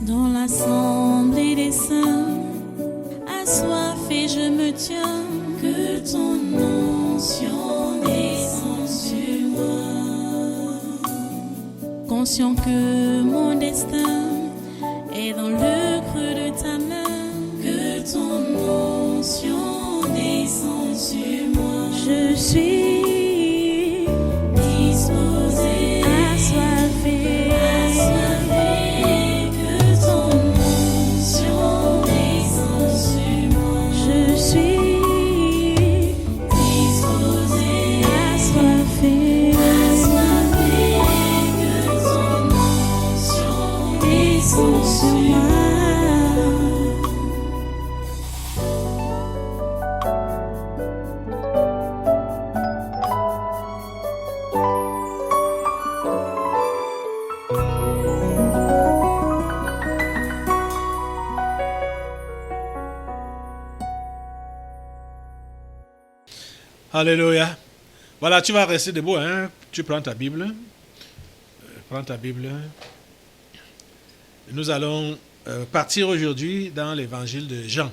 Dans l'assemblée des saints, assoiffé je me tiens, que ton onction descende sur moi. Conscient que mon destin est dans le creux de ta main, que ton onction descende sur moi. Je suis disposé, assoiffé, que ton onction descende sur moi. Je suis disposé, assoiffé, que ton onction descende sur moi. Alléluia. Voilà, tu vas rester debout, hein? Tu prends ta Bible. Prends ta Bible. Nous allons partir aujourd'hui dans l'évangile de Jean.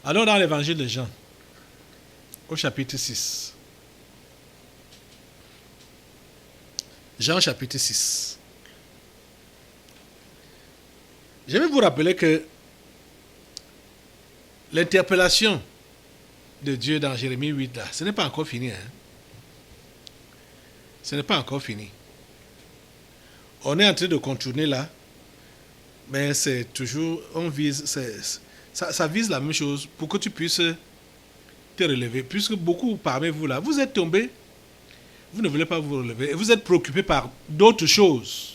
Allons dans l'évangile de Jean, au chapitre 6. Jean chapitre 6. Je vais vous rappeler que l'interpellation de Dieu dans Jérémie 8, là, ce n'est pas encore fini. Hein? Ce n'est pas encore fini. On est en train de contourner là, mais c'est toujours, on vise, ça vise la même chose pour que tu puisses te relever. Puisque beaucoup parmi vous là, vous êtes tombés, vous ne voulez pas vous relever et vous êtes préoccupés par d'autres choses.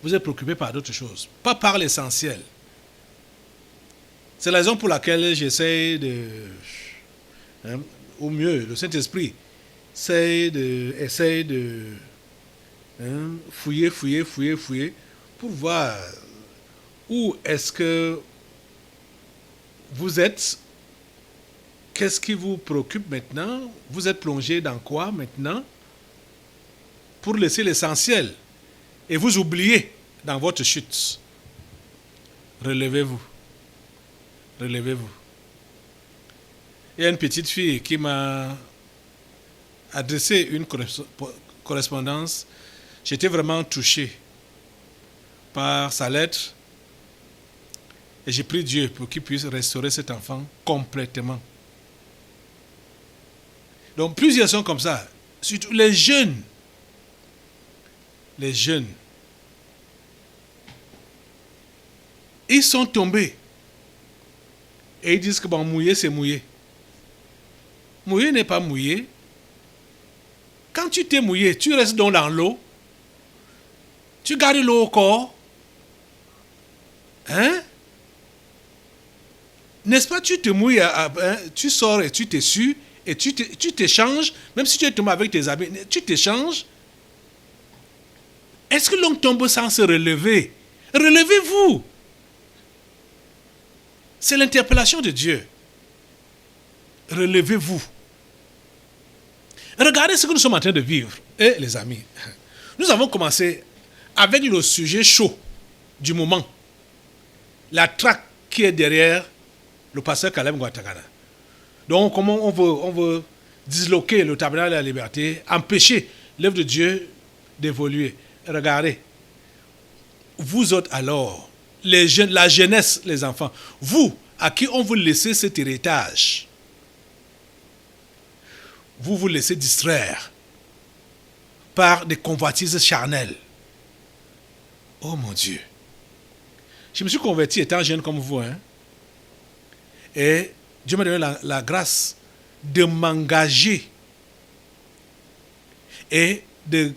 Vous êtes préoccupés par d'autres choses, pas par l'essentiel. C'est la raison pour laquelle j'essaie de, au mieux, le Saint-Esprit essaie de fouiller pour voir où est-ce que vous êtes, qu'est-ce qui vous préoccupe maintenant, vous êtes plongé dans quoi maintenant, pour laisser l'essentiel et vous oubliez dans votre chute. Relevez-vous. Relevez-vous. Il y a une petite fille qui m'a adressé une correspondance. J'étais vraiment touché par sa lettre et j'ai prié Dieu pour qu'il puisse restaurer cet enfant complètement. Donc plusieurs sont comme ça, surtout les jeunes. Les jeunes. Ils sont tombés. Et ils disent que bon, mouiller, c'est mouiller. Mouiller n'est pas mouiller. Quand tu t'es mouillé, tu restes donc dans l'eau. Tu gardes l'eau au corps. Hein? N'est-ce pas, tu te mouilles, tu sors et tu t'essuies, et tu t'échanges, même si tu es tombé avec tes habits, tu t'échanges. Est-ce que l'on tombe sans se relever? Relevez-vous. C'est l'interpellation de Dieu. Relevez-vous. Regardez ce que nous sommes en train de vivre. Et les amis, nous avons commencé avec le sujet chaud du moment. La traque qui est derrière le pasteur Caleb Ngouatagana. Donc, comment on veut disloquer le tabernacle de la liberté, empêcher l'œuvre de Dieu d'évoluer. Regardez. Vous autres alors, les jeunes, la jeunesse, les enfants, vous, à qui on vous laisse cet héritage, vous vous laissez distraire par des convoitises charnelles. Oh mon Dieu. Je me suis converti étant jeune comme vous. Hein? Et Dieu m'a donné la grâce de m'engager et de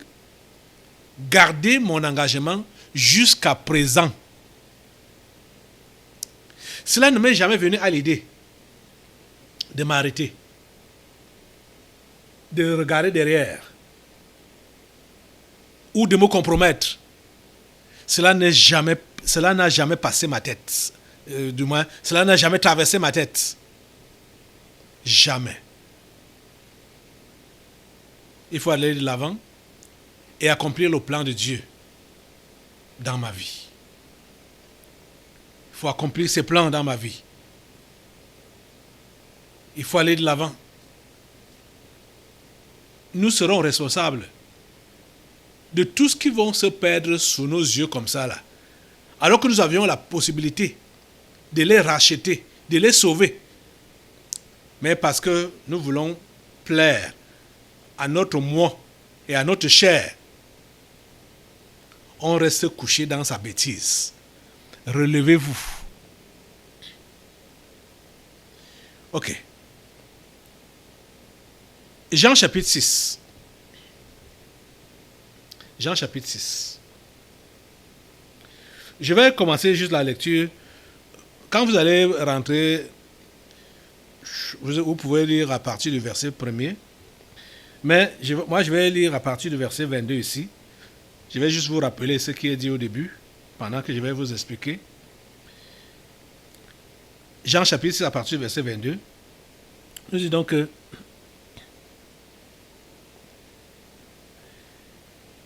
garder mon engagement jusqu'à présent. Cela ne m'est jamais venu à l'idée de m'arrêter, de regarder derrière ou de me compromettre. Cela n'a jamais passé ma tête. Du moins, cela n'a jamais traversé ma tête. Jamais. Il faut aller de l'avant et accomplir le plan de Dieu. dans ma vie. Il faut accomplir ses plans dans ma vie. Il faut aller de l'avant. Nous serons responsables de tout ce qui va se perdre sous nos yeux comme ça là. Alors que nous avions la possibilité de les racheter, de les sauver. Mais parce que nous voulons plaire à notre moi et à notre chair, on reste couché dans sa bêtise. Relevez-vous. Ok. Jean chapitre 6. Jean chapitre 6. Je vais commencer juste la lecture. Quand vous allez rentrer, vous pouvez lire à partir du verset 1er. Mais moi, je vais lire à partir du verset 22 ici. Je vais juste vous rappeler ce qui est dit au début, pendant que je vais vous expliquer. Jean chapitre 6 à partir du verset 22. Nous dit donc que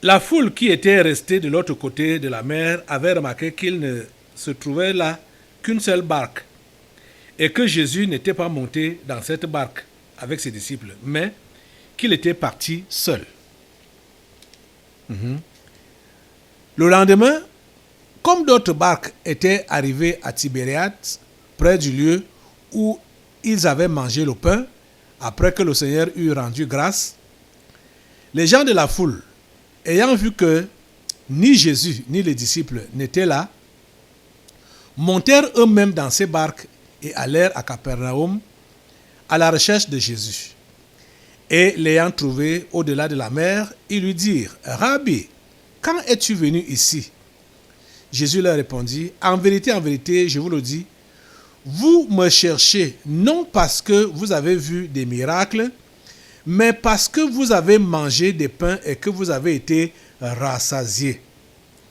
la foule qui était restée de l'autre côté de la mer avait remarqué qu'il ne se trouvait là qu'une seule barque et que Jésus n'était pas monté dans cette barque avec ses disciples, mais qu'il était parti seul. Le lendemain, comme d'autres barques étaient arrivées à Tibériade, près du lieu où ils avaient mangé le pain, après que le Seigneur eut rendu grâce, les gens de la foule, ayant vu que ni Jésus ni les disciples n'étaient là, montèrent eux-mêmes dans ces barques et allèrent à Capernaum à la recherche de Jésus. Et l'ayant trouvé au-delà de la mer, ils lui dirent, « Rabbi, quand es-tu venu ici ?» Jésus leur répondit, « En vérité, je vous le dis, vous me cherchez non parce que vous avez vu des miracles, mais parce que vous avez mangé des pains et que vous avez été rassasiés. »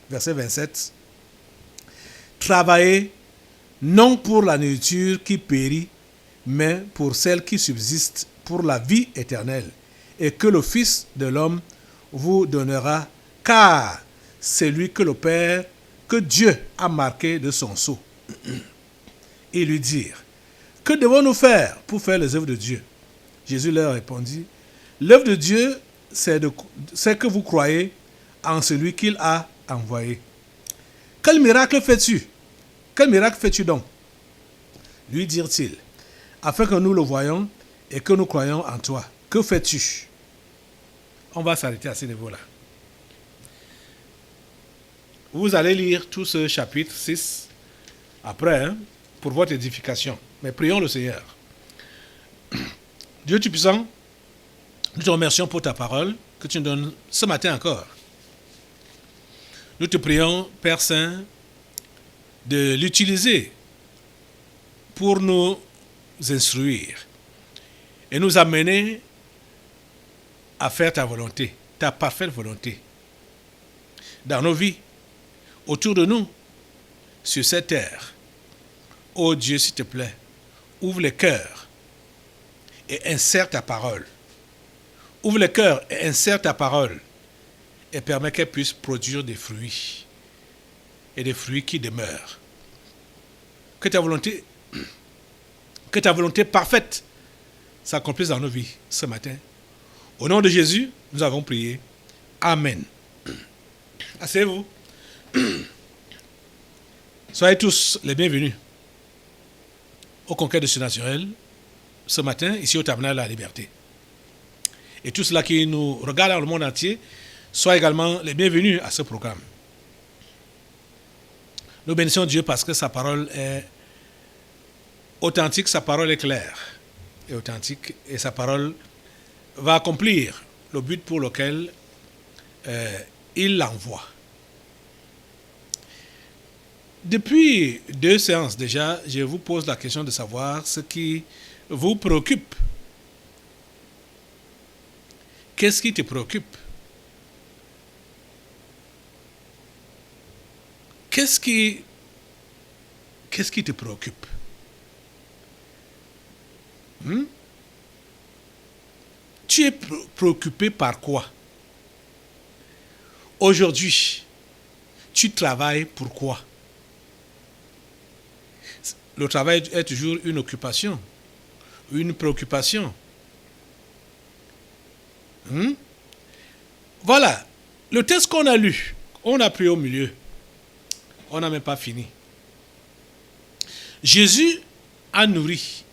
Verset 27. « Travaillez non pour la nourriture qui périt, mais pour celle qui subsiste pour la vie éternelle, et que le Fils de l'homme vous donnera, car c'est lui que le Père, que Dieu a marqué de son sceau. » Ils lui dirent, « Que devons-nous faire pour faire les œuvres de Dieu ?» Jésus leur répondit, « L'œuvre de Dieu, c'est que vous croyez en celui qu'il a envoyé. » « Quel miracle fais-tu? Quel miracle fais-tu donc? » Lui dirent-ils, « Afin que nous le voyions et que nous croyions en toi. Que fais-tu? » On va s'arrêter à ce niveau-là. Vous allez lire tout ce chapitre 6 après, pour votre édification. Mais prions le Seigneur. Dieu Tout-Puissant, nous te remercions pour ta parole que tu nous donnes ce matin encore. Nous te prions, Père Saint, de l'utiliser pour nous instruire et nous amener à faire ta volonté, ta parfaite volonté, dans nos vies, autour de nous, sur cette terre. Oh Dieu, s'il te plaît, ouvre les cœurs et insère ta parole. Ouvre les cœurs et insère ta parole et permets qu'elle puisse produire des fruits et des fruits qui demeurent. Que ta volonté parfaite s'accomplisse dans nos vies ce matin. Au nom de Jésus, nous avons prié. Amen. Asseyez-vous. Soyez tous les bienvenus au Conquête de Surnaturel ce matin, ici au Tabernacle de la Liberté. Et tous ceux qui nous regardent dans le monde entier, soient également les bienvenus à ce programme. Nous bénissons Dieu parce que sa parole est authentique, sa parole est claire et authentique, et sa parole va accomplir le but pour lequel il l'envoie. Depuis 2 séances déjà, je vous pose la question de savoir ce qui vous préoccupe. Qu'est-ce qui te préoccupe? Qu'est-ce qui te préoccupe? Tu es préoccupé par quoi? Aujourd'hui, tu travailles pourquoi? Le travail est toujours une occupation, une préoccupation. Voilà, le texte qu'on a lu, on a pris au milieu. On n'a même pas fini. Jésus a nourri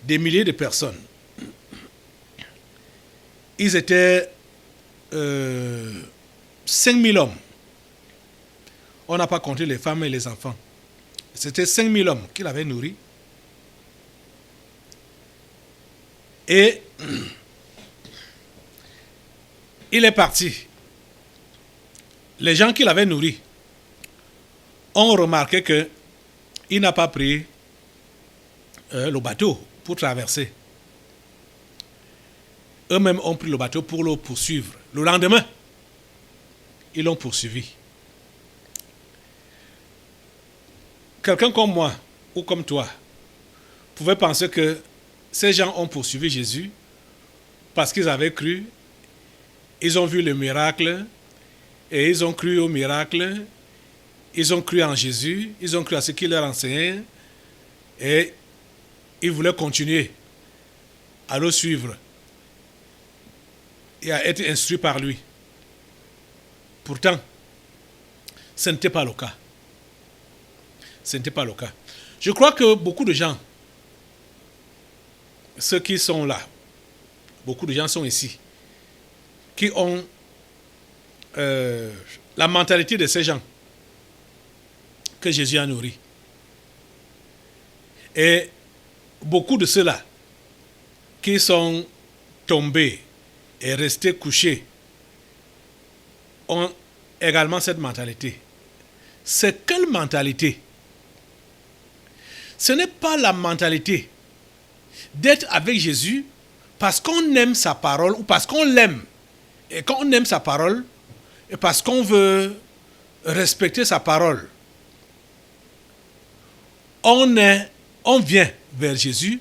des milliers de personnes. Ils étaient 5000 hommes. On n'a pas compté les femmes et les enfants. C'était 5000 hommes qu'il avait nourris. Et il est parti. Les gens qu'il avait nourris ont remarqué qu'il n'a pas pris le bateau pour traverser. Eux-mêmes ont pris le bateau pour le poursuivre. Le lendemain, ils l'ont poursuivi. Quelqu'un comme moi ou comme toi pouvait penser que ces gens ont poursuivi Jésus parce qu'ils avaient cru, ils ont vu le miracle et ils ont cru au miracle, ils ont cru en Jésus, ils ont cru à ce qu'il leur enseignait et ils voulaient continuer à le suivre et à être instruits par lui. Pourtant, ce n'était pas le cas. Ce n'était pas le cas. Je crois que beaucoup de gens, ceux qui sont là, beaucoup de gens sont ici, qui ont la mentalité de ces gens que Jésus a nourris. Et beaucoup de ceux-là qui sont tombés et restés couchés ont également cette mentalité. C'est quelle mentalité? Ce n'est pas la mentalité d'être avec Jésus parce qu'on aime sa parole ou parce qu'on l'aime. Et quand on aime sa parole, et parce qu'on veut respecter sa parole, on vient vers Jésus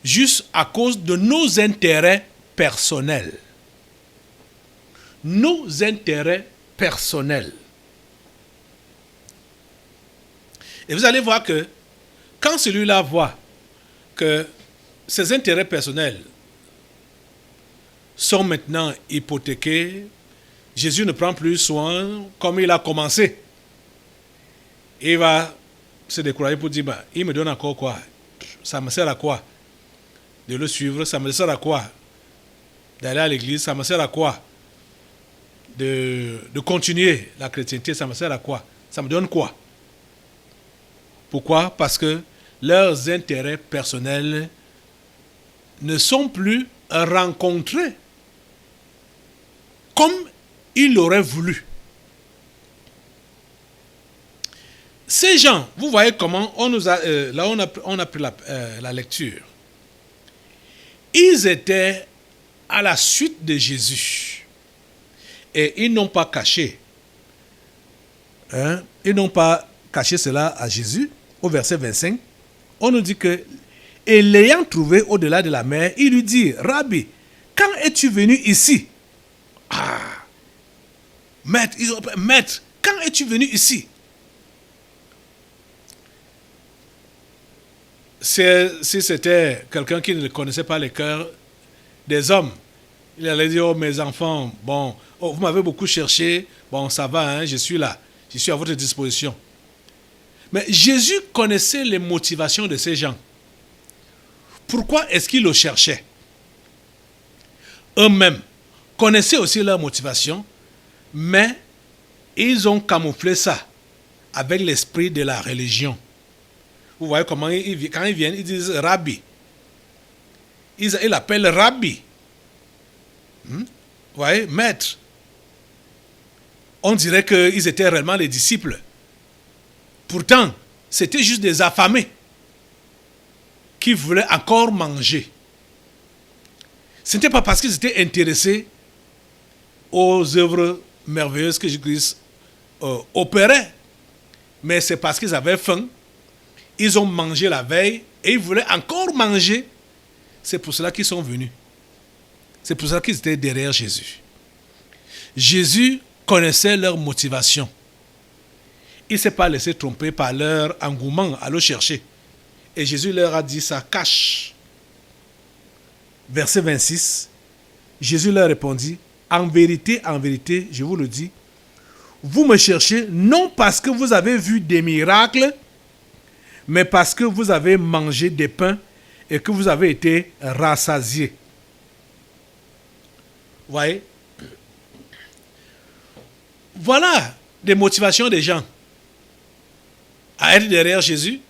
juste à cause de nos intérêts personnels. Nos intérêts personnels. Et vous allez voir que quand celui-là voit que ses intérêts personnels sont maintenant hypothéqués, Jésus ne prend plus soin comme il a commencé. Il va se décourager pour dire, il me donne encore quoi? Ça me sert à quoi de le suivre? Ça me sert à quoi d'aller à l'église? Ça me sert à quoi de continuer la chrétienté? Ça me sert à quoi? Ça me donne quoi? Pourquoi? Parce que leurs intérêts personnels ne sont plus rencontrés comme ils l'auraient voulu. Ces gens, vous voyez comment on nous a, là on a pris la lecture. Ils étaient à la suite de Jésus et ils n'ont pas caché. Ils n'ont pas caché cela à Jésus. Au verset 25, on nous dit que, et l'ayant trouvé au-delà de la mer, il lui dit, Rabbi, quand es-tu venu ici? Maître, quand es-tu venu ici? Si c'était quelqu'un qui ne connaissait pas les cœurs des hommes, il allait dire, oh mes enfants, bon, vous m'avez beaucoup cherché, bon ça va, je suis là, je suis à votre disposition. Mais Jésus connaissait les motivations de ces gens. Pourquoi est-ce qu'ils le cherchaient? Eux-mêmes connaissaient aussi leurs motivations, mais ils ont camouflé ça avec l'esprit de la religion. Vous voyez comment quand ils viennent, ils disent Rabbi. Ils l'appellent Rabbi. Vous voyez, maître. On dirait qu'ils étaient réellement les disciples. Pourtant, c'était juste des affamés qui voulaient encore manger. Ce n'était pas parce qu'ils étaient intéressés aux œuvres merveilleuses que Jésus opérait, mais c'est parce qu'ils avaient faim. Ils ont mangé la veille et ils voulaient encore manger. C'est pour cela qu'ils sont venus. C'est pour cela qu'ils étaient derrière Jésus. Jésus connaissait leur motivation. Il ne s'est pas laissé tromper par leur engouement à le chercher. Et Jésus leur a dit ça cache. Verset 26, Jésus leur répondit, en vérité, je vous le dis, vous me cherchez non parce que vous avez vu des miracles, mais parce que vous avez mangé des pains et que vous avez été rassasiés. Vous voyez? Voilà des motivations des gens à être derrière Jésus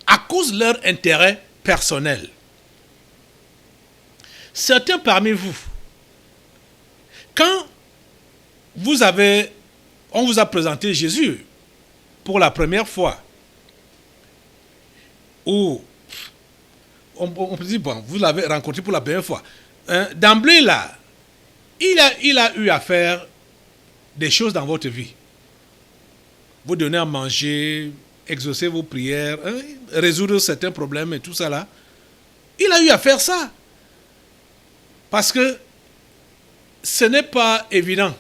à cause de leur intérêt personnel. Certains parmi vous, quand on vous a présenté Jésus pour la première fois, ou on peut dire, bon, vous l'avez rencontré pour la première fois, d'emblée là, il a eu à faire des choses dans votre vie. Vous donner à manger, exaucer vos prières, résoudre certains problèmes et tout ça là. Il a eu à faire ça. Parce que ce n'est pas évident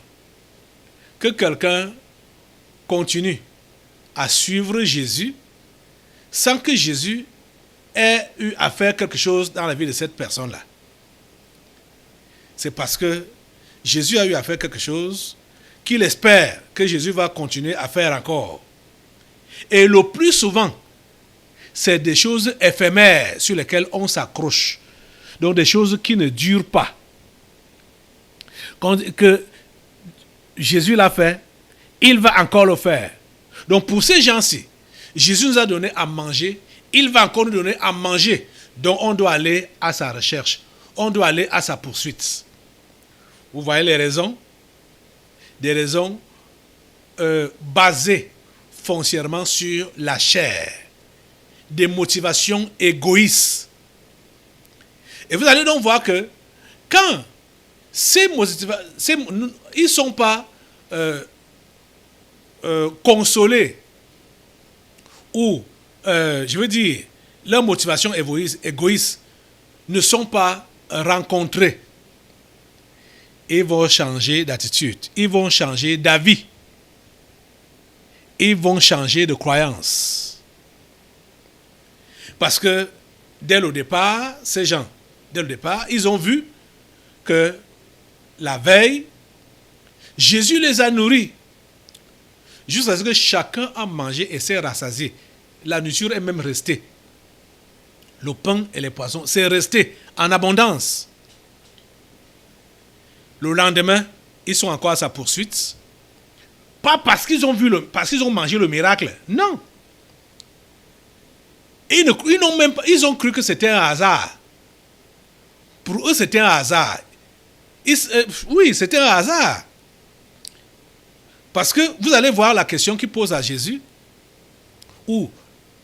que quelqu'un continue à suivre Jésus sans que Jésus ait eu à faire quelque chose dans la vie de cette personne-là. C'est parce que Jésus a eu à faire quelque chose qu'il espère que Jésus va continuer à faire encore. Et le plus souvent, c'est des choses éphémères sur lesquelles on s'accroche. Donc des choses qui ne durent pas. Que Jésus l'a fait, il va encore le faire. Donc pour ces gens-ci, Jésus nous a donné à manger, il va encore nous donner à manger. Donc on doit aller à sa recherche, on doit aller à sa poursuite. Vous voyez les raisons? Des raisons basées foncièrement sur la chair. Des motivations égoïstes. Et vous allez donc voir que quand ces motivations, ils ne sont pas consolés ou, je veux dire, leurs motivations égoïstes ne sont pas rencontrées, ils vont changer d'attitude, ils vont changer d'avis, ils vont changer de croyance. Parce que dès le départ, ces gens, ils ont vu que la veille, Jésus les a nourris jusqu'à ce que chacun a mangé et s'est rassasié. La nourriture est même restée. Le pain et les poissons, c'est resté en abondance. Le lendemain, ils sont encore à sa poursuite. Pas parce qu'ils ont mangé le miracle. Non. Ils ont cru que c'était un hasard. Pour eux, c'était un hasard. Oui, c'était un hasard. Parce que vous allez voir la question qu'il pose à Jésus, ou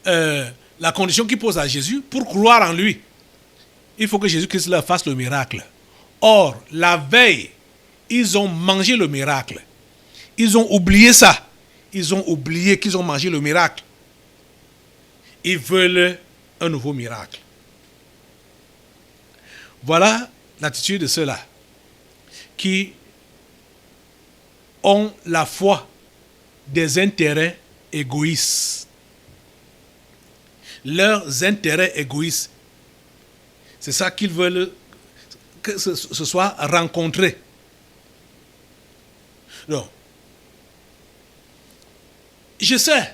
la condition qu'il pose à Jésus pour croire en lui. Il faut que Jésus-Christ leur fasse le miracle. Or, la veille, ils ont mangé le miracle. Ils ont oublié ça. Ils ont oublié qu'ils ont mangé le miracle. Ils veulent un nouveau miracle. Voilà l'attitude de ceux-là qui ont la foi des intérêts égoïstes. Leurs intérêts égoïstes, c'est ça qu'ils veulent que ce soit rencontré. Donc, je sais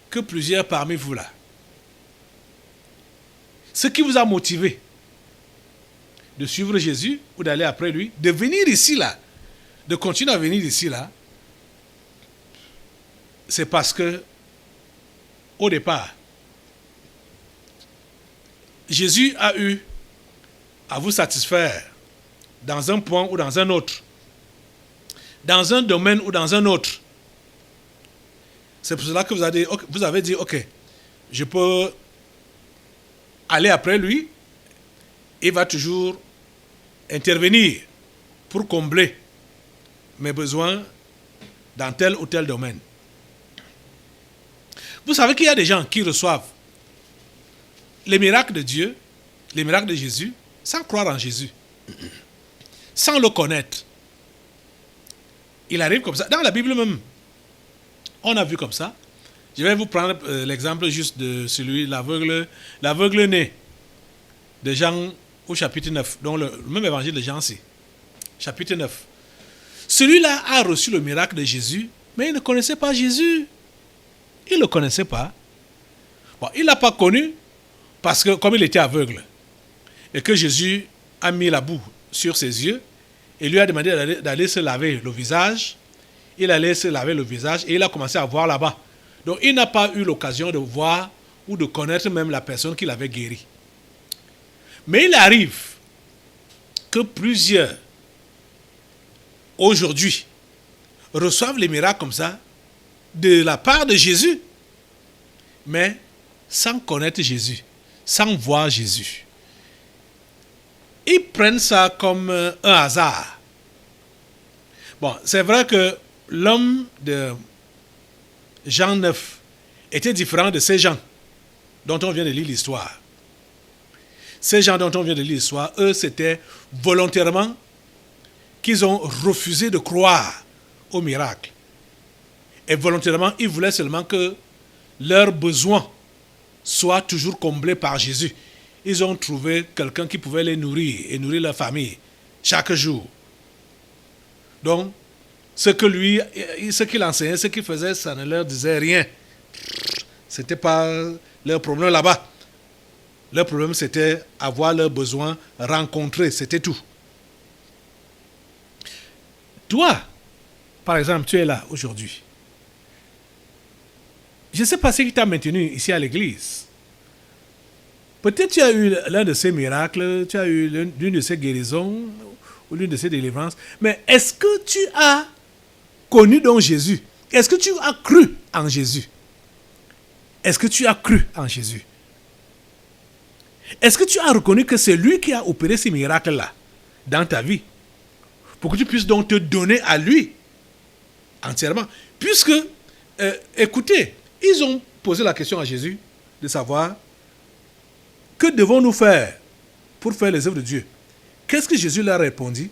que plusieurs parmi vous là, ce qui vous a motivé de suivre Jésus ou d'aller après lui, de venir ici là, de continuer à venir ici là, c'est parce que au départ, Jésus a eu à vous satisfaire dans un point ou dans un autre, dans un domaine ou dans un autre. C'est pour cela que vous avez dit, ok, je peux aller après lui, il va toujours intervenir pour combler mes besoins dans tel ou tel domaine. Vous savez qu'il y a des gens qui reçoivent les miracles de Dieu, les miracles de Jésus, sans croire en Jésus, sans le connaître. Il arrive comme ça. Dans la Bible même, on a vu comme ça. Je vais vous prendre l'exemple juste de celui, l'aveugle né de Jean au chapitre 9, donc le même évangile de Jean ici, chapitre 9. Celui-là a reçu le miracle de Jésus, mais il ne connaissait pas Jésus. Il ne le connaissait pas. Bon, il ne l'a pas connu parce que comme il était aveugle et que Jésus a mis la boue sur ses yeux et lui a demandé d'aller se laver le visage, il allait se laver le visage et il a commencé à voir là-bas. Donc il n'a pas eu l'occasion de voir ou de connaître même la personne qui l'avait guéri. Mais il arrive que plusieurs aujourd'hui reçoivent les miracles comme ça de la part de Jésus, mais sans connaître Jésus, sans voir Jésus. Ils prennent ça comme un hasard. Bon, c'est vrai que l'homme de Jean 9 était différent de ces gens dont on vient de lire l'histoire. Ces gens dont on vient de lire l'histoire, eux, c'était volontairement qu'ils ont refusé de croire au miracle. Et volontairement, ils voulaient seulement que leurs besoins soient toujours comblés par Jésus. Ils ont trouvé quelqu'un qui pouvait les nourrir et nourrir leur famille chaque jour. Donc, ce qu'il enseignait, ce qu'il faisait, ça ne leur disait rien. Ce n'était pas leur problème là-bas. Leur problème, c'était avoir leurs besoins rencontrés. C'était tout. Toi, par exemple, tu es là aujourd'hui. Je ne sais pas ce qui t'a maintenu ici à l'église. Peut-être tu as eu l'un de ces miracles, tu as eu l'une de ces guérisons ou l'une de ces délivrances. Mais est-ce que tu as connu donc Jésus? Est-ce que tu as cru en Jésus? Est-ce que tu as cru en Jésus? Est-ce que tu as reconnu que c'est lui qui a opéré ces miracles-là dans ta vie? Pour que tu puisses donc te donner à lui entièrement. Puisque, écoutez, ils ont posé la question à Jésus de savoir que devons-nous faire pour faire les œuvres de Dieu. Qu'est-ce que Jésus leur a répondu?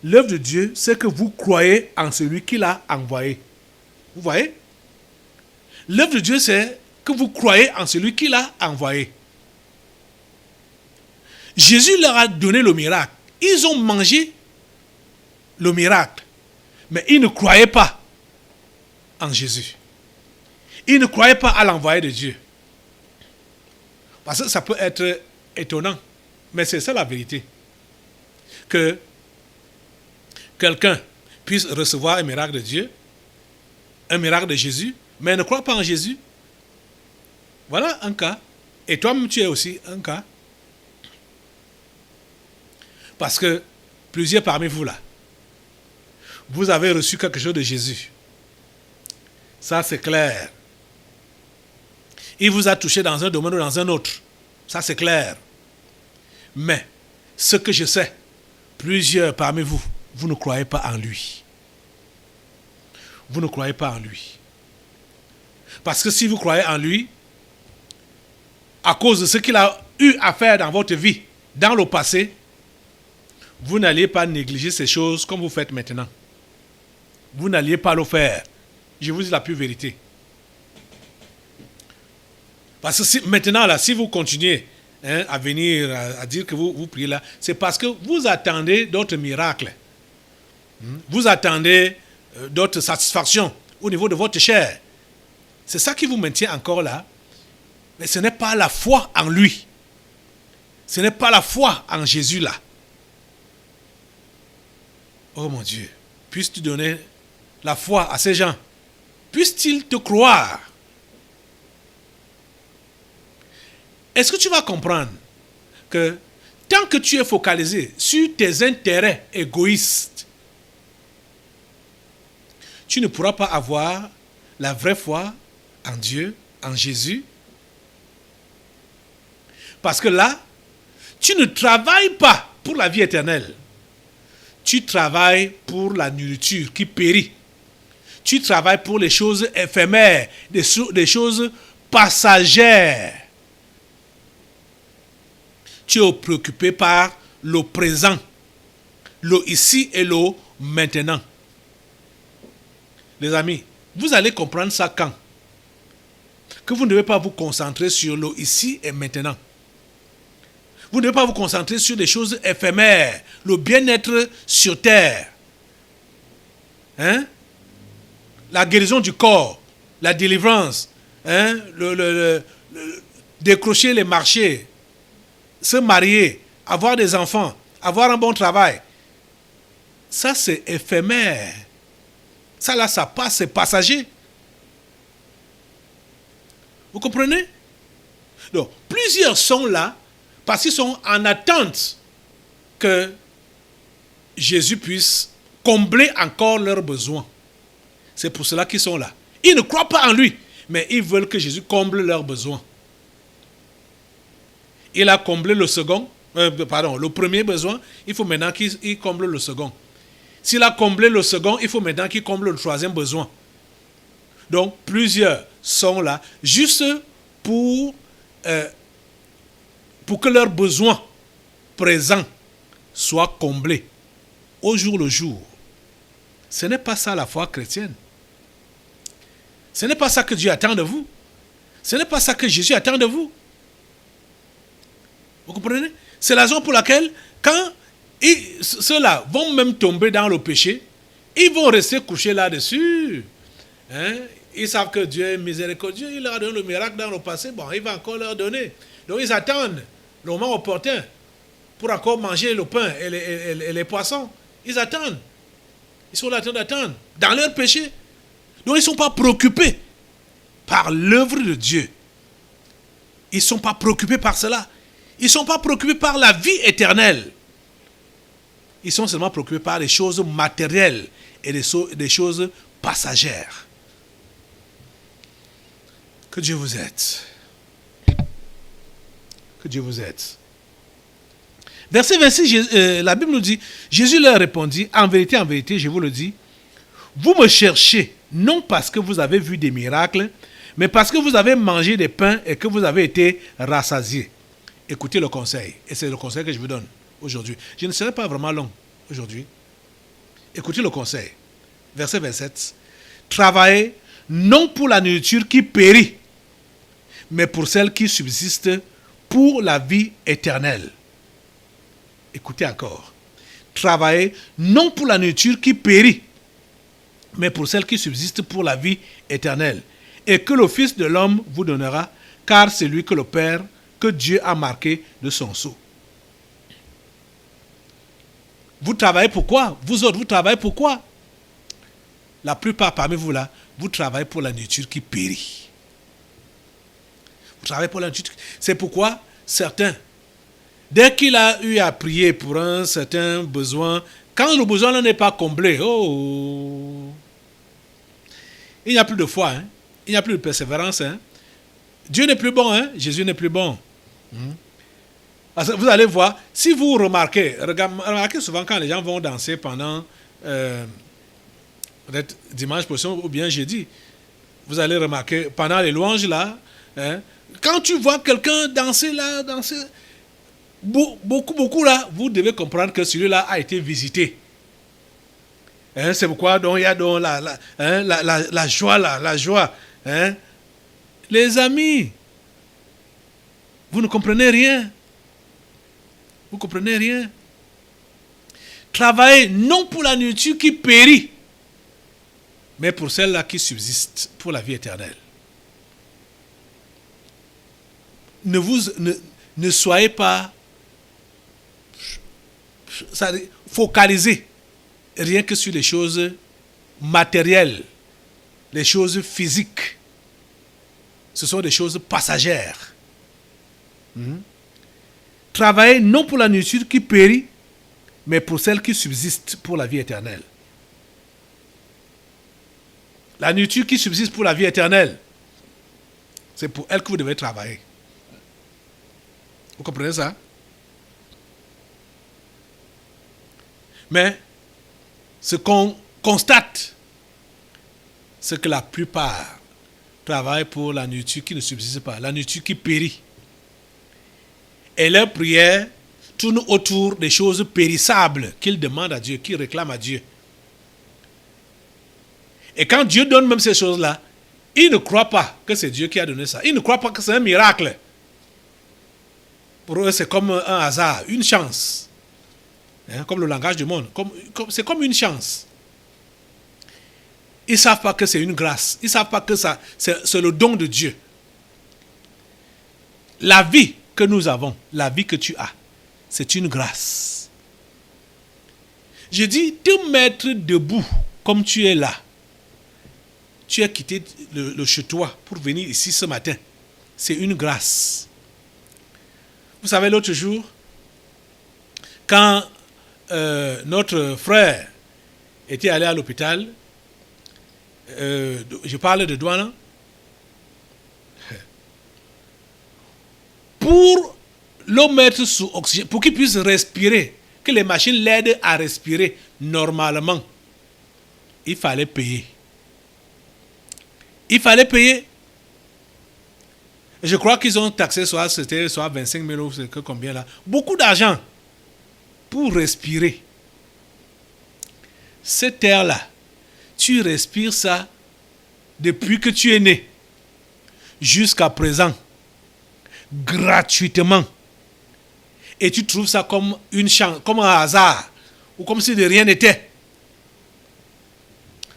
L'œuvre de Dieu, c'est que vous croyez en celui qui l'a envoyé. Vous voyez? L'œuvre de Dieu, c'est que vous croyez en celui qui l'a envoyé. Jésus leur a donné le miracle. Ils ont mangé le miracle. Mais ils ne croyaient pas en Jésus. Ils ne croyaient pas à l'envoyé de Dieu. Parce que ça peut être étonnant. Mais c'est ça la vérité. Que quelqu'un puisse recevoir un miracle de Dieu, un miracle de Jésus, mais ne croit pas en Jésus. Voilà un cas. Et toi-même, tu es aussi un cas. Parce que plusieurs parmi vous là, vous avez reçu quelque chose de Jésus. Ça, c'est clair. Il vous a touché dans un domaine ou dans un autre. Ça, c'est clair. Mais, ce que je sais, plusieurs parmi vous, vous ne croyez pas en lui. Vous ne croyez pas en lui. Parce que si vous croyez en lui, à cause de ce qu'il a eu à faire dans votre vie, dans le passé, vous n'alliez pas négliger ces choses comme vous faites maintenant. Vous n'alliez pas le faire. Je vous dis la pure vérité. Parce que maintenant, là, si vous continuez à venir, à dire que vous priez là, c'est parce que vous attendez d'autres miracles. Vous attendez d'autres satisfactions au niveau de votre chair. C'est ça qui vous maintient encore là. Mais ce n'est pas la foi en lui. Ce n'est pas la foi en Jésus là. Oh mon Dieu, puisses-tu donner la foi à ces gens? Puissent-ils te croire? Est-ce que tu vas comprendre que tant que tu es focalisé sur tes intérêts égoïstes, tu ne pourras pas avoir la vraie foi en Dieu, en Jésus? Parce que là, tu ne travailles pas pour la vie éternelle. Tu travailles pour la nourriture qui périt. Tu travailles pour les choses éphémères, des choses passagères. Tu es préoccupé par le présent, le ici et le maintenant. Les amis, vous allez comprendre ça quand? Que vous ne devez pas vous concentrer sur le ici et maintenant. Vous ne devez pas vous concentrer sur des choses éphémères, le bien-être sur terre. Hein? La guérison du corps, la délivrance, hein? Décrocher les marchés, se marier, avoir des enfants, avoir un bon travail. Ça, c'est éphémère. Ça, là, ça passe, c'est passager. Vous comprenez? Donc, plusieurs sont là parce qu'ils sont en attente que Jésus puisse combler encore leurs besoins. C'est pour cela qu'ils sont là. Ils ne croient pas en lui, mais ils veulent que Jésus comble leurs besoins. Il a comblé le premier besoin, il faut maintenant qu'il comble le second. S'il a comblé le second, il faut maintenant qu'il comble le troisième besoin. Donc, plusieurs sont là juste pour que leurs besoins présents soient comblés au jour le jour. Ce n'est pas ça la foi chrétienne. Ce n'est pas ça que Dieu attend de vous. Ce n'est pas ça que Jésus attend de vous. Vous comprenez? C'est la raison pour laquelle, quand ceux-là vont même tomber dans le péché, ils vont rester couchés là-dessus. Hein? Ils savent que Dieu est miséricordieux, il leur a donné le miracle dans le passé, bon, il va encore leur donner. Donc ils attendent le moment opportun pour encore manger le pain et les poissons. Ils attendent. Ils sont là en train d'attendre dans leur péché. Donc ils ne sont pas préoccupés par l'œuvre de Dieu. Ils ne sont pas préoccupés par cela. Ils ne sont pas préoccupés par la vie éternelle. Ils sont seulement préoccupés par les choses matérielles et des choses passagères. Que Dieu vous aide. Que Dieu vous aide. Verset 26, la Bible nous dit, Jésus leur répondit, en vérité, je vous le dis, vous me cherchez, non parce que vous avez vu des miracles, mais parce que vous avez mangé des pains et que vous avez été rassasiés. Écoutez le conseil, et c'est le conseil que je vous donne aujourd'hui. Je ne serai pas vraiment long aujourd'hui. Écoutez le conseil. Verset 27. Travaillez non pour la nourriture qui périt, mais pour celle qui subsiste pour la vie éternelle. Écoutez encore. Travaillez non pour la nourriture qui périt, mais pour celle qui subsiste pour la vie éternelle. Et que le Fils de l'homme vous donnera, car c'est lui que le Père, que Dieu a marqué de son sceau. Vous travaillez pour quoi? Vous autres, vous travaillez pour quoi? La plupart parmi vous là, vous travaillez pour la nourriture qui périt. Vous travaillez pour la nourriture. C'est pourquoi certains, dès qu'il a eu à prier pour un certain besoin, quand le besoin là n'est pas comblé, il n'y a plus de foi, hein? Il n'y a plus de persévérance. Hein? Dieu n'est plus bon, hein? Jésus n'est plus bon. Parce que vous allez voir, si vous remarquez souvent quand les gens vont danser pendant peut-être dimanche prochain ou bien jeudi, vous allez remarquer pendant les louanges là, hein, quand tu vois quelqu'un danser là, beaucoup là, vous devez comprendre que celui-là a été visité. Hein, c'est pourquoi donc, il y a donc la joie là, la joie. Hein. Les amis, vous ne comprenez rien. Vous ne comprenez rien. Travaillez non pour la nourriture qui périt, mais pour celle-là qui subsiste, pour la vie éternelle. Ne soyez pas focalisés rien que sur les choses matérielles, les choses physiques. Ce sont des choses passagères. Travaillez non pour la nourriture qui périt, mais pour celle qui subsiste pour la vie éternelle. La nourriture qui subsiste pour la vie éternelle, c'est pour elle que vous devez travailler. Vous comprenez ça? Mais ce qu'on constate, c'est que la plupart travaillent pour la nourriture qui ne subsiste pas, la nourriture qui périt. Et leur prière tourne autour des choses périssables qu'ils demandent à Dieu, qu'ils réclament à Dieu. Et quand Dieu donne même ces choses-là, ils ne croient pas que c'est Dieu qui a donné ça. Ils ne croient pas que c'est un miracle. Pour eux, c'est comme un hasard, une chance. Hein, comme le langage du monde. C'est comme une chance. Ils ne savent pas que c'est une grâce. Ils ne savent pas que ça, c'est le don de Dieu. La vie que nous avons, la vie que tu as, c'est une grâce. Je dis, te mettre debout comme tu es là. Tu as quitté le chez toi pour venir ici ce matin. C'est une grâce. Vous savez, l'autre jour, quand notre frère était allé à l'hôpital, je parle de Douane, pour le mettre sous oxygène, pour qu'il puisse respirer, que les machines l'aident à respirer normalement, il fallait payer. Il fallait payer. Je crois qu'ils ont taxé soit 25 000 ou combien là. Beaucoup d'argent pour respirer. Cette air-là, tu respires ça depuis que tu es né jusqu'à présent, gratuitement. Et tu trouves ça comme une chance, comme un hasard, ou comme si de rien n'était.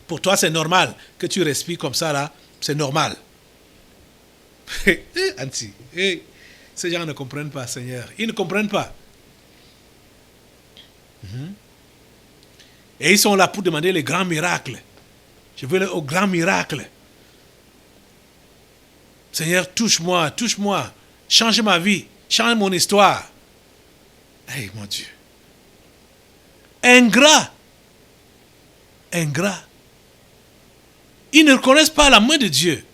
Pour toi, c'est normal que tu respires comme ça là, c'est normal. Anti, ces gens ne comprennent pas, Seigneur. Ils ne comprennent pas. Et ils sont là pour demander les grands miracles. Je veux le grand miracle. Seigneur, touche-moi, touche-moi. Change ma vie, change mon histoire. Hey, mon Dieu. Ingrat. Ingrat. Ils ne reconnaissent pas la main de Dieu.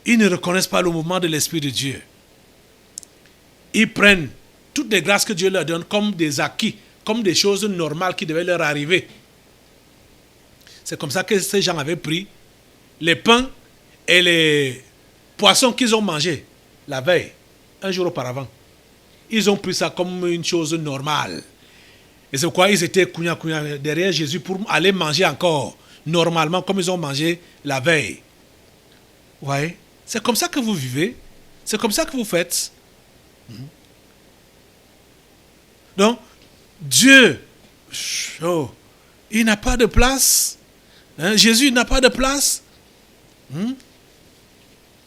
Ils ne reconnaissent pas le mouvement de l'Esprit de Dieu. Ils prennent toutes les grâces que Dieu leur donne comme des acquis, comme des choses normales qui devaient leur arriver. C'est comme ça que ces gens avaient pris les pains et les poissons qu'ils ont mangés la veille, un jour auparavant. Ils ont pris ça comme une chose normale. Et c'est pourquoi ils étaient derrière Jésus pour aller manger encore normalement comme ils ont mangé la veille. Vous voyez? C'est comme ça que vous vivez. C'est comme ça que vous faites. Donc, Dieu, il n'a pas de place. Hein? Jésus n'a pas de place.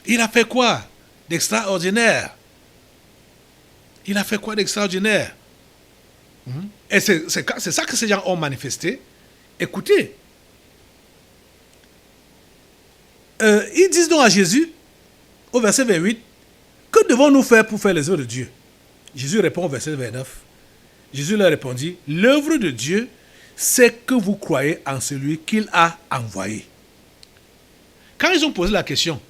Il a fait quoi d'extraordinaire? Il a fait quoi d'extraordinaire? Et c'est ça que ces gens ont manifesté. Écoutez, ils disent donc à Jésus, au verset 28, que devons-nous faire pour faire les œuvres de Dieu? Jésus répond au verset 29. Jésus leur répondit, l'œuvre de Dieu, c'est que vous croyez en celui qu'il a envoyé. Quand ils ont posé la question,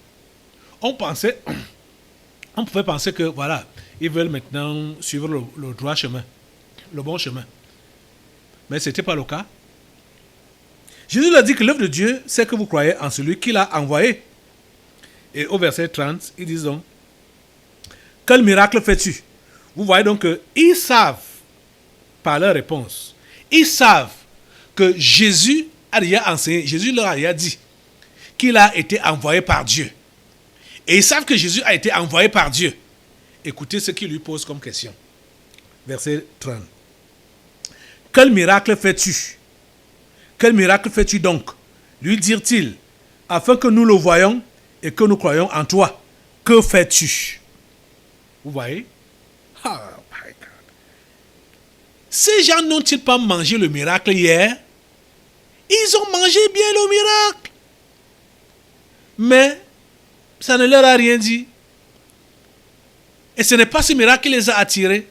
on pouvait penser que, voilà, ils veulent maintenant suivre le droit chemin, le bon chemin. Mais ce n'était pas le cas. Jésus leur dit que l'œuvre de Dieu, c'est que vous croyez en celui qu'il a envoyé. Et au verset 30, ils disent donc, quel miracle fais-tu? Vous voyez donc qu'ils savent, par leur réponse, ils savent que Jésus a déjà enseigné, Jésus leur a déjà dit qu'il a été envoyé par Dieu. Et ils savent que Jésus a été envoyé par Dieu. Écoutez ce qu'il lui pose comme question. Verset 30. Quel miracle fais-tu? Quel miracle fais-tu donc? Lui dirent-ils, afin que nous le voyions et que nous croyons en toi. Que fais-tu? Vous voyez? Oh my God. Ces gens n'ont-ils pas mangé le miracle hier? Ils ont mangé bien le miracle. Mais ça ne leur a rien dit. Et ce n'est pas ce miracle qui les a attirés.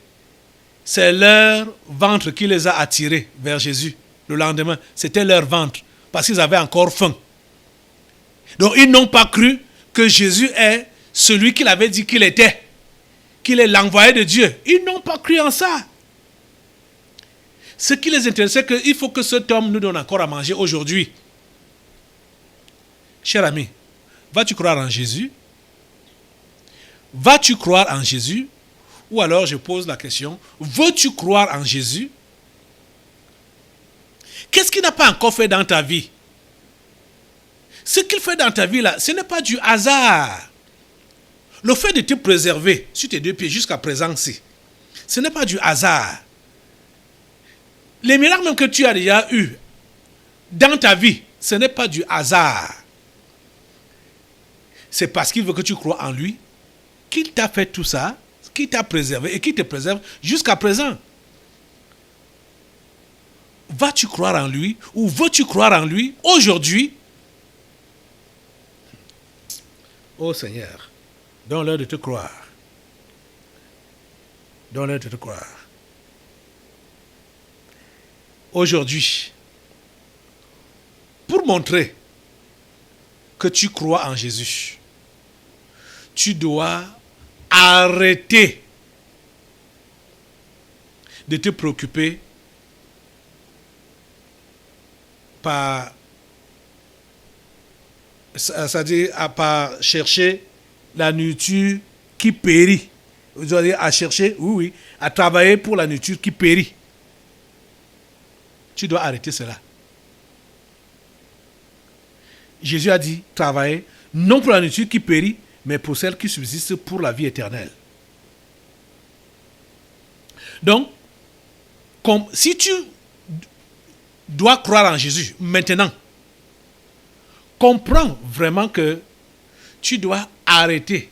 C'est leur ventre qui les a attirés vers Jésus. Le lendemain, c'était leur ventre. Parce qu'ils avaient encore faim. Donc ils n'ont pas cru que Jésus est celui qu'il avait dit qu'il était. Qu'il est l'envoyé de Dieu. Ils n'ont pas cru en ça. Ce qui les intéressait, c'est qu'il faut que cet homme nous donne encore à manger aujourd'hui. Cher ami, vas-tu croire en Jésus? Vas-tu croire en Jésus? Ou alors je pose la question, veux-tu croire en Jésus? Qu'est-ce qu'il n'a pas encore fait dans ta vie Ce qu'il fait dans ta vie là, ce n'est pas du hasard. Le fait de te préserver sur tes deux pieds jusqu'à présent, ce n'est pas du hasard. Les miracles même que tu as déjà eus dans ta vie, ce n'est pas du hasard. C'est parce qu'il veut que tu crois en lui, qu'il t'a fait tout ça, qu'il t'a préservé et qu'il te préserve jusqu'à présent. Vas-tu croire en lui ou veux-tu croire en lui aujourd'hui? Oh Seigneur, donne-leur de te croire. Donne-leur de te croire. Aujourd'hui, pour montrer que tu crois en Jésus, tu dois arrêter de te préoccuper par, c'est-à-dire à pas chercher la nourriture qui périt. Vous allez à chercher, oui, à travailler pour la nourriture qui périt. Tu dois arrêter cela. Jésus a dit, travailler non pour la nourriture qui périt, mais pour celle qui subsiste pour la vie éternelle. Donc, comme si tu dois croire en Jésus maintenant, comprends vraiment que tu dois arrêter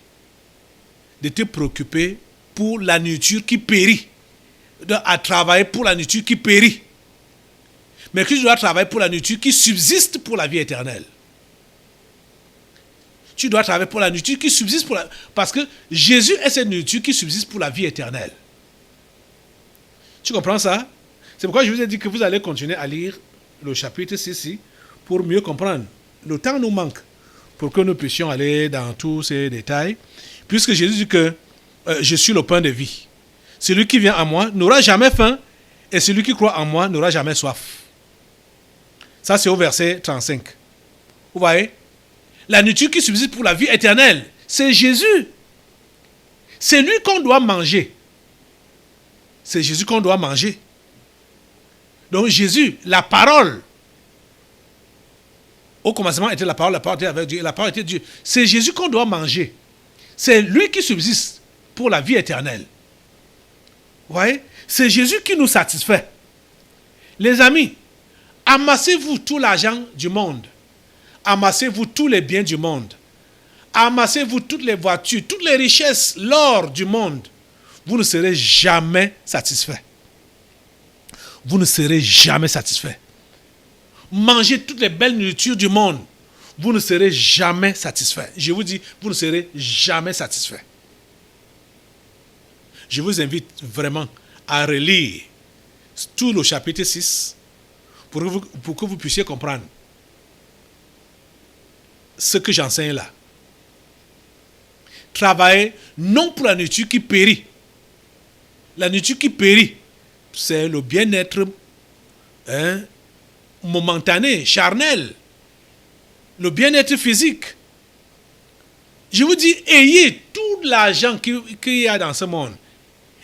de te préoccuper pour la nourriture qui périt, à travailler pour la nourriture qui périt, mais que tu dois travailler pour la nourriture qui subsiste pour la vie éternelle. Tu dois travailler pour la nourriture qui subsiste pour la... Parce que Jésus est cette nourriture qui subsiste pour la vie éternelle. Tu comprends ça? C'est pourquoi je vous ai dit que vous allez continuer à lire le chapitre 6 pour mieux comprendre. Le temps nous manque pour que nous puissions aller dans tous ces détails. Puisque Jésus dit que je suis le pain de vie. Celui qui vient à moi n'aura jamais faim et celui qui croit en moi n'aura jamais soif. Ça, c'est au verset 35. Vous voyez? La nourriture qui subsiste pour la vie éternelle, c'est Jésus. C'est lui qu'on doit manger. C'est Jésus qu'on doit manger. Donc Jésus, la parole, au commencement était la parole était avec Dieu, et la parole était Dieu. C'est Jésus qu'on doit manger. C'est lui qui subsiste pour la vie éternelle. Vous voyez? C'est Jésus qui nous satisfait. Les amis, amassez-vous tout l'argent du monde. Amassez-vous tous les biens du monde. Amassez-vous toutes les voitures, toutes les richesses, l'or du monde. Vous ne serez jamais satisfait. Vous ne serez jamais satisfait. Mangez toutes les belles nourritures du monde. Vous ne serez jamais satisfait. Je vous dis, vous ne serez jamais satisfait. Je vous invite vraiment à relire tout le chapitre 6 pour que vous puissiez comprendre ce que j'enseigne là. Travaillez non pour la nourriture qui périt. La nourriture qui périt, c'est le bien-être momentané, charnel. Le bien-être physique. Je vous dis, ayez tout l'argent qu'il y a dans ce monde.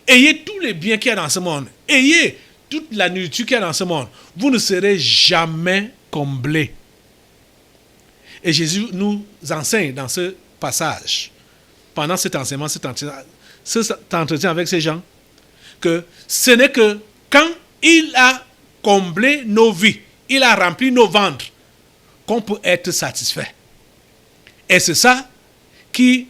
Ayez tous les biens qu'il y a dans ce monde. Ayez toute la nourriture qu'il y a dans ce monde. Vous ne serez jamais comblés. Et Jésus nous enseigne dans ce passage, pendant cet enseignement, cet entretien avec ces gens, que ce n'est que quand il a comblé nos vies, il a rempli nos ventres, qu'on peut être satisfait. Et c'est ça qui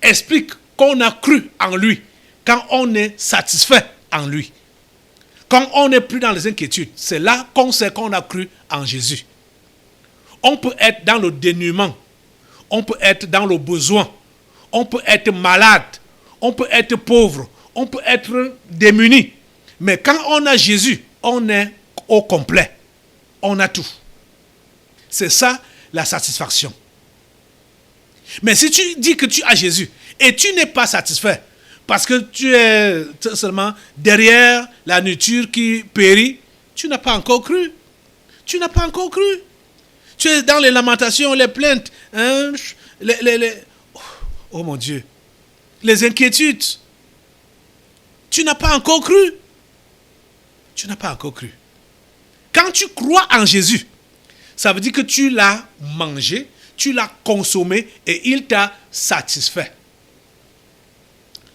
explique qu'on a cru en lui, quand on est satisfait en lui. Quand on n'est plus dans les inquiétudes, c'est là qu'on sait qu'on a cru en Jésus. On peut être dans le dénuement, on peut être dans le besoin, on peut être malade, on peut être pauvre, on peut être démuni. Mais quand on a Jésus, on est au complet. On a tout. C'est ça la satisfaction. Mais si tu dis que tu as Jésus et tu n'es pas satisfait parce que tu es seulement derrière la nourriture qui périt, tu n'as pas encore cru. Tu n'as pas encore cru. Tu es dans les lamentations, les plaintes, oh mon Dieu, les inquiétudes. Tu n'as pas encore cru. Tu n'as pas encore cru. Quand tu crois en Jésus, Ça veut dire que tu l'as mangé, tu l'as consommé et il t'a satisfait.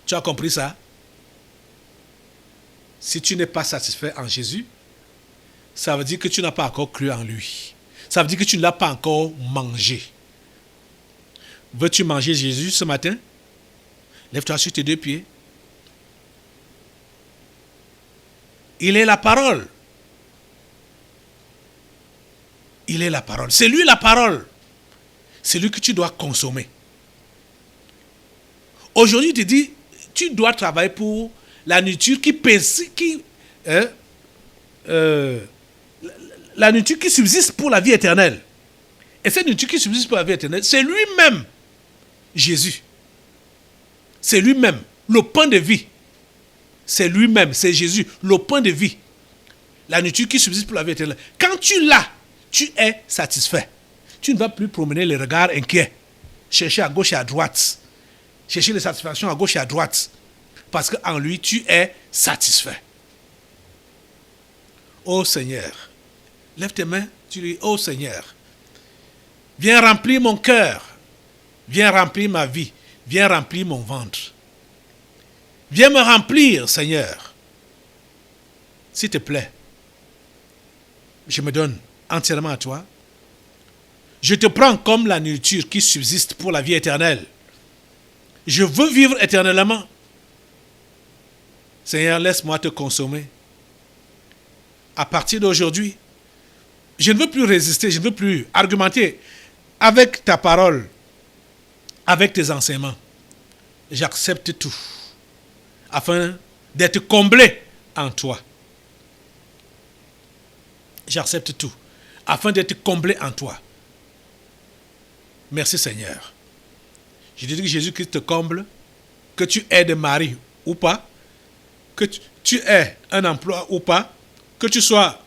Tu as compris ça? Si tu n'es pas satisfait en Jésus, ça veut dire que tu n'as pas encore cru en lui. Ça veut dire que tu ne l'as pas encore mangé. Veux-tu manger Jésus ce matin? Lève-toi sur tes deux pieds. Il est la parole. Il est la parole. C'est lui la parole. C'est lui que tu dois consommer. Aujourd'hui, tu te dis, tu dois travailler pour la nourriture la nourriture qui subsiste pour la vie éternelle. Et cette nourriture qui subsiste pour la vie éternelle, c'est lui-même, Jésus. C'est lui-même, le pain de vie. C'est lui-même, c'est Jésus, le pain de vie. La nourriture qui subsiste pour la vie éternelle. Quand tu l'as, tu es satisfait. Tu ne vas plus promener les regards inquiets, chercher à gauche et à droite, chercher les satisfactions à gauche et à droite, parce qu'en lui, tu es satisfait. Ô Seigneur, lève tes mains, tu dis, ô Seigneur, viens remplir mon cœur, viens remplir ma vie, viens remplir mon ventre. Viens me remplir, Seigneur. S'il te plaît, je me donne entièrement à toi. Je te prends comme la nourriture qui subsiste pour la vie éternelle. Je veux vivre éternellement. Seigneur, laisse-moi te consommer. À partir d'aujourd'hui, je ne veux plus résister, je ne veux plus argumenter avec ta parole, avec tes enseignements. J'accepte tout, afin d'être comblé en toi. J'accepte tout, afin d'être comblé en toi. Merci Seigneur. Je te dis que Jésus-Christ te comble, que tu aies des maris ou pas, que tu aies un emploi ou pas, que tu sois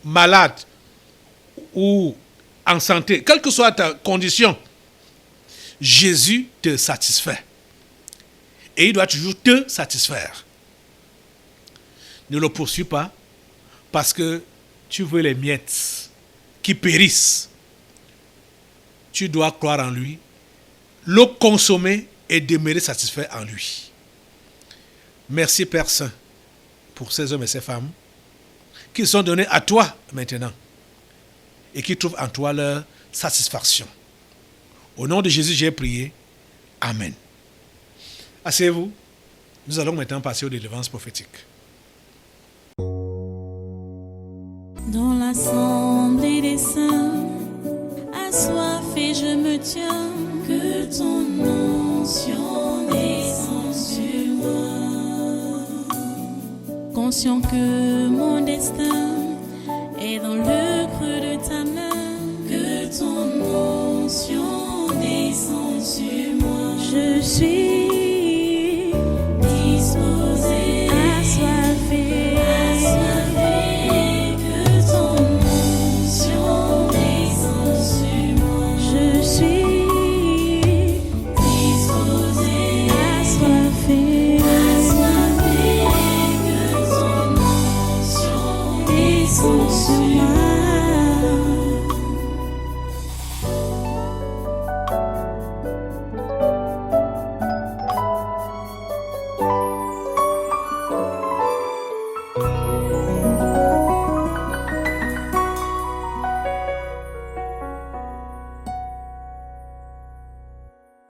malade ou en santé, quelle que soit ta condition, Jésus te satisfait. Et il doit toujours te satisfaire. Ne le poursuis pas parce que tu veux les miettes qui périssent. Tu dois croire en lui, le consommer et demeurer satisfait en lui. Merci Père Saint pour ces hommes et ces femmes qui sont donnés à toi maintenant et qui trouvent en toi leur satisfaction. Au nom de Jésus, j'ai prié. Amen. Asseyez-vous. Nous allons maintenant passer aux délivrances prophétiques. Dans l'assemblée des saints, assoiffé je me tiens, que ton onction descende sur moi. Conscient que mon destin